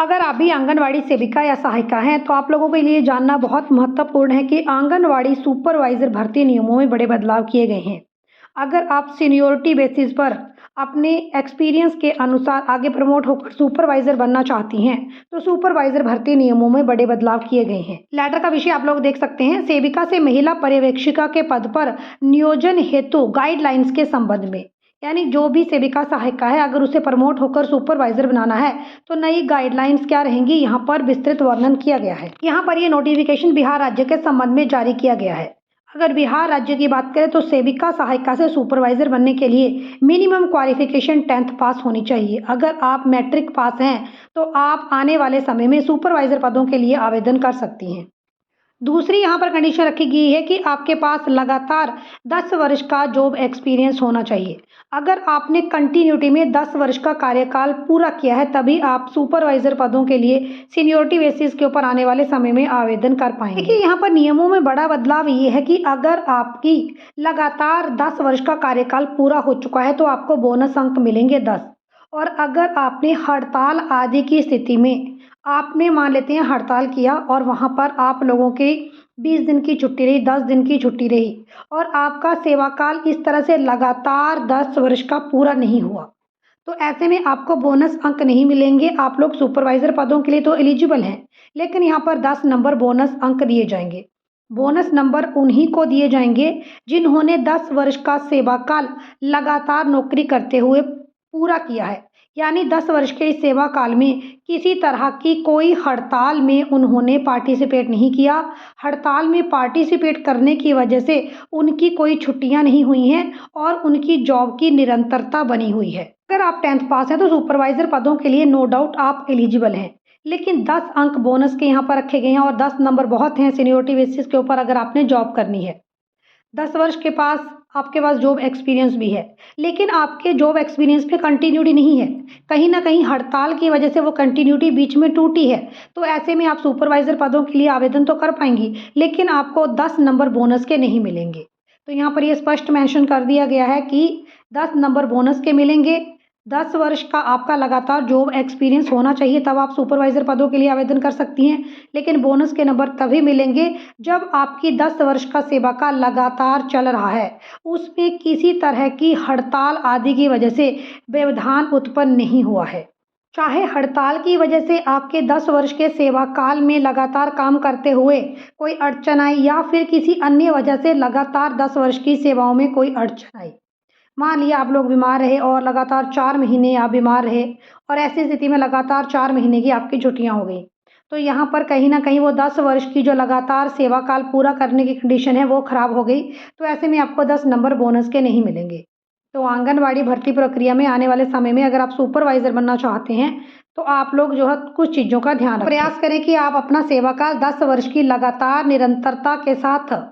अगर आप भी आंगनवाड़ी सेविका या सहायिका हैं तो आप लोगों के लिए जानना बहुत महत्वपूर्ण है कि आंगनवाड़ी सुपरवाइजर भर्ती नियमों में बड़े बदलाव किए गए हैं। अगर आप सीनियोरिटी बेसिस पर अपने एक्सपीरियंस के अनुसार आगे प्रमोट होकर सुपरवाइजर बनना चाहती हैं तो सुपरवाइजर भर्ती नियमों में बड़े बदलाव किए गए हैं। लेटर का विषय आप लोग देख सकते हैं, सेविका से महिला पर्यवेक्षिका के पद पर नियोजन हेतु गाइडलाइंस के संबंध में। यानी जो भी सेविका सहायिका है, अगर उसे प्रमोट होकर सुपरवाइजर बनाना है तो नई गाइडलाइंस क्या रहेंगी, यहाँ पर विस्तृत वर्णन किया गया है। यहाँ पर ये नोटिफिकेशन बिहार राज्य के संबंध में जारी किया गया है। अगर बिहार राज्य की बात करें तो सेविका सहायिका से सुपरवाइजर बनने के लिए मिनिमम क्वालिफिकेशन 10th पास होनी चाहिए। अगर आप मैट्रिक पास हैं तो आप आने वाले समय में सुपरवाइजर पदों के लिए आवेदन कर सकती हैं। दूसरी यहाँ पर कंडीशन रखी गई है कि आपके पास लगातार 10 वर्ष का जॉब एक्सपीरियंस होना चाहिए। अगर आपने कंटिन्यूटी में 10 वर्ष का कार्यकाल पूरा किया है तभी आप सुपरवाइजर पदों के लिए सीनियोरिटी बेसिस के ऊपर आने वाले समय में आवेदन कर पाएंगे। देखिए, यहाँ पर नियमों में बड़ा बदलाव ये है कि अगर आपकी लगातार 10 वर्ष का कार्यकाल पूरा हो चुका है तो आपको बोनस अंक मिलेंगे 10। और अगर आपने हड़ताल आदि की स्थिति में आपने मान लेते हैं हड़ताल किया और वहाँ पर आप लोगों के 20 दिन की छुट्टी रही, 10 दिन की छुट्टी रही और आपका सेवा काल इस तरह से लगातार 10 वर्ष का पूरा नहीं हुआ तो ऐसे में आपको बोनस अंक नहीं मिलेंगे। आप लोग सुपरवाइजर पदों के लिए तो एलिजिबल हैं, लेकिन यहाँ पर 10 नंबर बोनस अंक दिए जाएंगे। बोनस नंबर उन्हीं को दिए जाएंगे जिन्होंने 10 वर्ष का सेवा काल लगातार नौकरी करते हुए पूरा किया है। यानी 10 वर्ष के इस सेवा काल में किसी तरह की कोई हड़ताल में उन्होंने पार्टिसिपेट नहीं किया। हड़ताल में पार्टिसिपेट करने की वजह से उनकी कोई छुट्टियां नहीं हुई हैं और उनकी जॉब की निरंतरता बनी हुई है। अगर आप 10th पास हैं तो सुपरवाइजर पदों के लिए नो डाउट आप एलिजिबल हैं, लेकिन 10 अंक बोनस के यहाँ पर रखे गए हैं और 10 नंबर बहुत हैं सीनियोरिटी बेसिस के ऊपर अगर आपने जॉब करनी है। 10 वर्ष के पास आपके पास जॉब एक्सपीरियंस भी है, लेकिन आपके जॉब एक्सपीरियंस पे कंटिन्यूटी नहीं है। कहीं ना कहीं हड़ताल की वजह से वो कंटिन्यूटी बीच में टूटी है। तो ऐसे में आप सुपरवाइजर पदों के लिए आवेदन तो कर पाएंगी, लेकिन आपको 10 नंबर बोनस के नहीं मिलेंगे। तो यहाँ पर ये स्पष्ट मेंशन कर दिया गया है कि 10 नंबर बोनस के मिलेंगे। 10 वर्ष का आपका लगातार जॉब एक्सपीरियंस होना चाहिए, तब आप सुपरवाइजर पदों के लिए आवेदन कर सकती हैं। लेकिन बोनस के नंबर तभी मिलेंगे जब आपकी 10 वर्ष का सेवा काल लगातार चल रहा है, उसमें किसी तरह की हड़ताल आदि की वजह से व्यवधान उत्पन्न नहीं हुआ है। चाहे हड़ताल की वजह से आपके 10 वर्ष के सेवा काल में लगातार काम करते हुए कोई अड़चन आई या फिर किसी अन्य वजह से लगातार 10 वर्ष की सेवाओं में कोई अड़चन आई। मान लिया आप लोग बीमार रहे और लगातार 4 महीने आप बीमार रहे और ऐसी स्थिति में लगातार 4 महीने की आपकी छुट्टियां हो गई, तो यहाँ पर कहीं ना कहीं वो 10 वर्ष की जो लगातार सेवा काल पूरा करने की कंडीशन है वो खराब हो गई। तो ऐसे में आपको 10 नंबर बोनस के नहीं मिलेंगे। तो आंगनवाड़ी भर्ती प्रक्रिया में आने वाले समय में अगर आप सुपरवाइजर बनना चाहते हैं तो आप लोग जो है कुछ चीज़ों का ध्यान रखें। प्रयास करें कि आप अपना सेवा काल 10 वर्ष की लगातार निरंतरता के साथ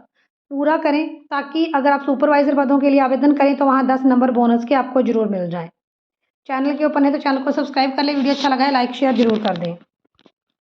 पूरा करें, ताकि अगर आप सुपरवाइजर पदों के लिए आवेदन करें तो वहाँ 10 नंबर बोनस के आपको जरूर मिल जाए। चैनल के ऊपर है तो चैनल को सब्सक्राइब कर लें। वीडियो अच्छा लगा है लाइक शेयर जरूर कर दें।